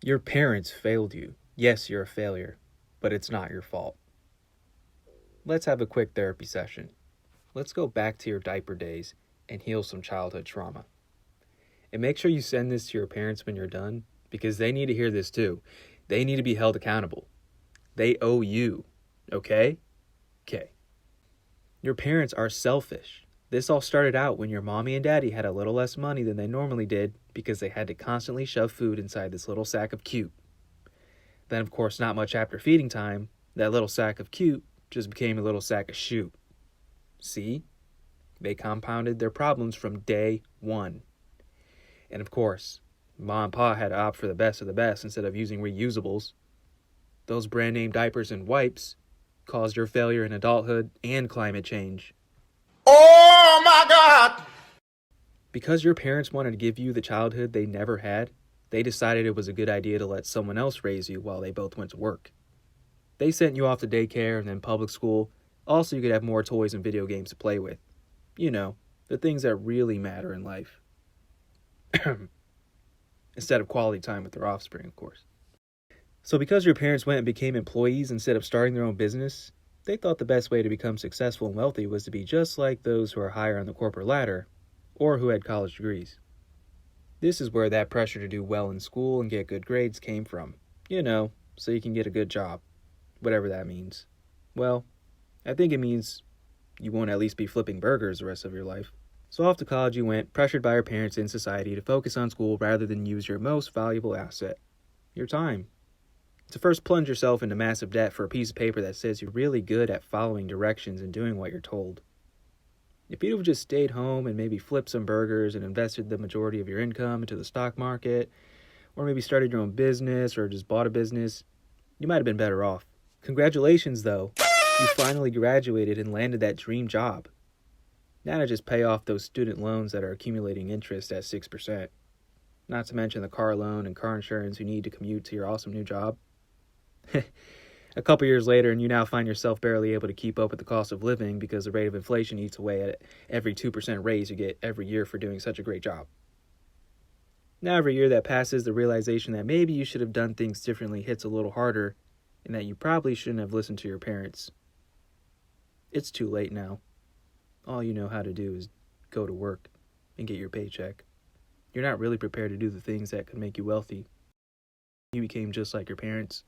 Your parents failed you. Yes, you're a failure, but it's not your fault. Let's have a quick therapy session. Let's go back to your diaper days and heal some childhood trauma. And make sure you send this to your parents when you're done, because they need to hear this too. They need to be held accountable. They owe you. Okay? Okay. Your parents are selfish. This all started out when your mommy and daddy had a little less money than they normally did because they had to constantly shove food inside this little sack of cute. Then, of course, not much after feeding time, that little sack of cute just became a little sack of shoot. See? They compounded their problems from day one. And of course, Ma and Pa had to opt for the best of the best instead of using reusables. Those brand name diapers and wipes caused your failure in adulthood and climate change. Oh my God! Because your parents wanted to give you the childhood they never had, they decided it was a good idea to let someone else raise you while they both went to work. They sent you off to daycare and then public school, also you could have more toys and video games to play with. You know, the things that really matter in life. Instead of quality time with their offspring, of course. So because your parents went and became employees instead of starting their own business, they thought the best way to become successful and wealthy was to be just like those who are higher on the corporate ladder, or who had college degrees. This is where that pressure to do well in school and get good grades came from. You know, so you can get a good job. Whatever that means. Well, I think it means you won't at least be flipping burgers the rest of your life. So off to college you went, pressured by your parents in society to focus on school rather than use your most valuable asset, your time. To first plunge yourself into massive debt for a piece of paper that says you're really good at following directions and doing what you're told. If you'd have just stayed home and maybe flipped some burgers and invested the majority of your income into the stock market, or maybe started your own business or just bought a business, you might have been better off. Congratulations, though. You finally graduated and landed that dream job. Now to just pay off those student loans that are accumulating interest at 6%. Not to mention the car loan and car insurance you need to commute to your awesome new job. A couple years later, and you now find yourself barely able to keep up with the cost of living because the rate of inflation eats away at every 2% raise you get every year for doing such a great job. Now every year that passes, the realization that maybe you should have done things differently hits a little harder, and that you probably shouldn't have listened to your parents. It's too late now. All you know how to do is go to work and get your paycheck. You're not really prepared to do the things that could make you wealthy. You became just like your parents.